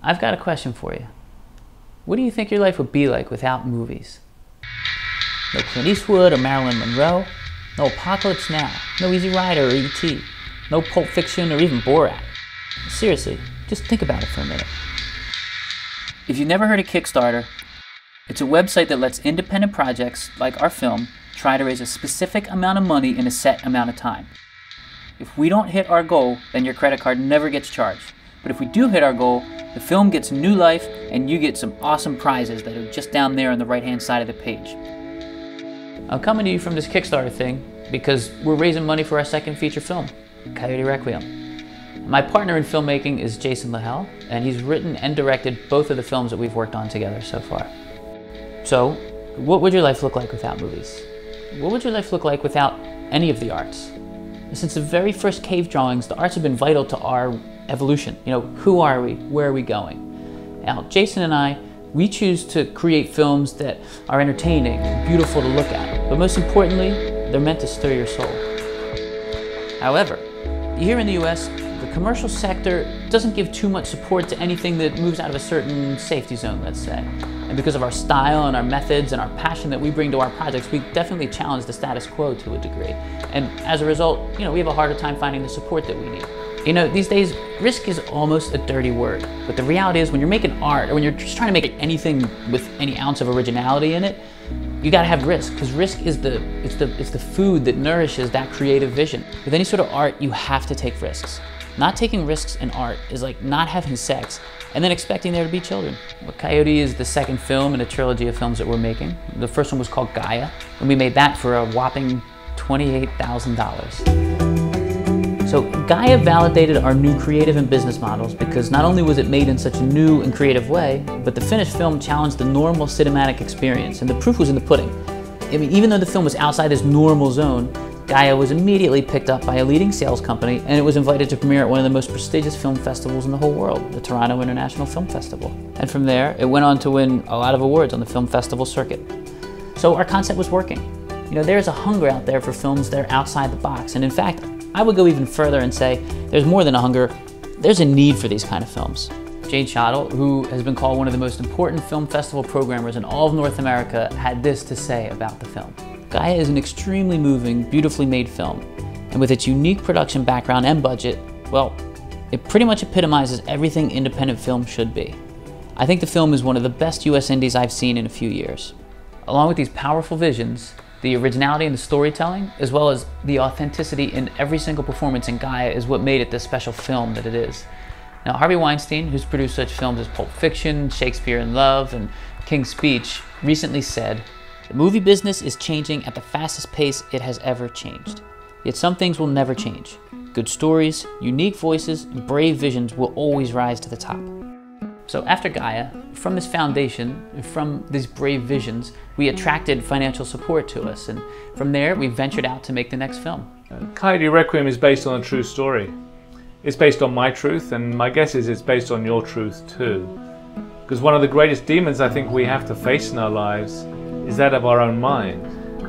I've got a question for you. What do you think your life would be like without movies? No Clint Eastwood or Marilyn Monroe, no Apocalypse Now, no Easy Rider or E.T., no Pulp Fiction or even Borat. Seriously, just think about it for a minute. If you've never heard of Kickstarter, it's a website that lets independent projects, like our film, try to raise a specific amount of money in a set amount of time. If we don't hit our goal, then your credit card never gets charged. But if we do hit our goal, the film gets new life and you get some awesome prizes that are just down there on the right-hand side of the page. I'm coming to you from this Kickstarter thing because we're raising money for our second feature film, Coyote Requiem. My partner in filmmaking is Jason Lahell, and he's written and directed both of the films that we've worked on together so far. So, what would your life look like without movies? What would your life look like without any of the arts? Since the very first cave drawings, the arts have been vital to our evolution. You know, who are we? Where are we going? Now, Jason and I, we choose to create films that are entertaining and beautiful to look at, but most importantly, they're meant to stir your soul. However, here in the US, the commercial sector doesn't give too much support to anything that moves out of a certain safety zone, let's say. And because of our style and our methods and our passion that we bring to our projects, we definitely challenge the status quo to a degree. And as a result, you know, we have a harder time finding the support that we need. You know, these days, risk is almost a dirty word. But the reality is when you're making art or when you're just trying to make anything with any ounce of originality in it, you gotta have risk, because risk is the food that nourishes that creative vision. With any sort of art, you have to take risks. Not taking risks in art is like not having sex and then expecting there to be children. Well, Coyote is the second film in a trilogy of films that we're making. The first one was called Gaia, and we made that for a whopping $28,000. So Gaia validated our new creative and business models because not only was it made in such a new and creative way, but the finished film challenged the normal cinematic experience, and the proof was in the pudding. I mean, even though the film was outside this normal zone, Gaia was immediately picked up by a leading sales company, and it was invited to premiere at one of the most prestigious film festivals in the whole world, the Toronto International Film Festival. And from there, it went on to win a lot of awards on the film festival circuit. So our concept was working. You know, there's a hunger out there for films that are outside the box, and in fact, I would go even further and say there's more than a hunger, there's a need for these kind of films. Jade Schottel, who has been called one of the most important film festival programmers in all of North America, had this to say about the film. Gaia is an extremely moving, beautifully made film, and with its unique production background and budget, well, it pretty much epitomizes everything independent film should be. I think the film is one of the best US indies I've seen in a few years. Along with these powerful visions, the originality in the storytelling, as well as the authenticity in every single performance in Gaia is what made it the special film that it is. Now, Harvey Weinstein, who's produced such films as Pulp Fiction, Shakespeare in Love, and King's Speech, recently said, "The movie business is changing at the fastest pace it has ever changed. Yet some things will never change. Good stories, unique voices, and brave visions will always rise to the top." So after Gaia, from this foundation, from these brave visions, we attracted financial support to us, and from there we ventured out to make the next film. Coyote Requiem is based on a true story. It's based on my truth, and my guess is it's based on your truth too. Because one of the greatest demons I think we have to face in our lives is that of our own mind.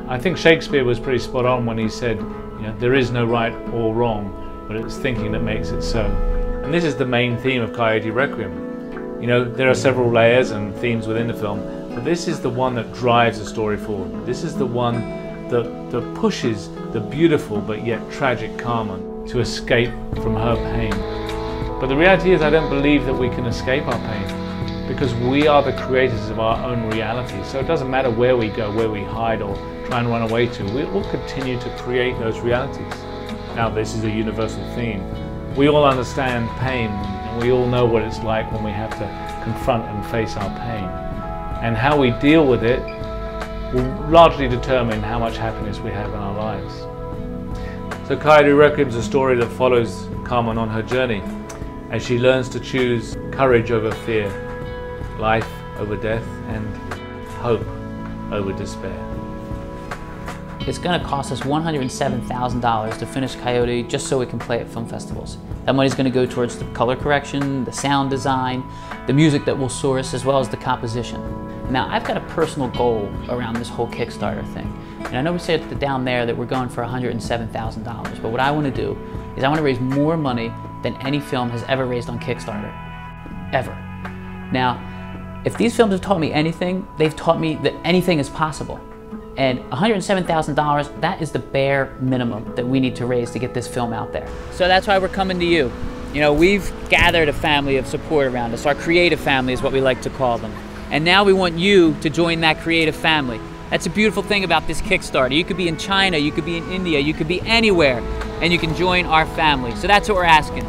I think Shakespeare was pretty spot on when he said, you know, there is no right or wrong, but it's thinking that makes it so. And this is the main theme of Coyote Requiem. You know, there are several layers and themes within the film, but this is the one that drives the story forward. This is the one that pushes the beautiful but yet tragic Carmen to escape from her pain. But the reality is I don't believe that we can escape our pain, because we are the creators of our own reality. So it doesn't matter where we go, where we hide or try and run away to, we will continue to create those realities. Now, this is a universal theme. We all understand pain, and we all know what it's like when we have to confront and face our pain. And how we deal with it will largely determine how much happiness we have in our lives. So Coyote Requiem is a story that follows Carmen on her journey as she learns to choose courage over fear, life over death, and hope over despair. It's going to cost us $107,000 to finish Coyote just so we can play at film festivals. That money is going to go towards the color correction, the sound design, the music that we'll source, as well as the composition. Now, I've got a personal goal around this whole Kickstarter thing. And I know we said down there that we're going for $107,000, but what I want to do is I want to raise more money than any film has ever raised on Kickstarter. Ever. Now, if these films have taught me anything, they've taught me that anything is possible. And $107,000, that is the bare minimum that we need to raise to get this film out there. So that's why we're coming to you. You know, we've gathered a family of support around us. Our creative family is what we like to call them. And now we want you to join that creative family. That's a beautiful thing about this Kickstarter. You could be in China, you could be in India, you could be anywhere, and you can join our family. So that's what we're asking.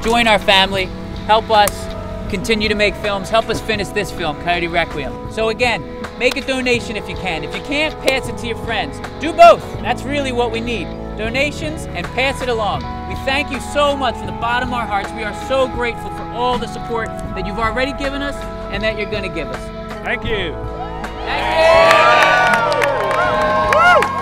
Join our family, help us continue to make films, help us finish this film, Coyote Requiem. So again, make a donation if you can. If you can't, pass it to your friends. Do both. That's really what we need. Donations and pass it along. We thank you so much from the bottom of our hearts. We are so grateful for all the support that you've already given us and that you're going to give us. Thank you. Thank you. Woo!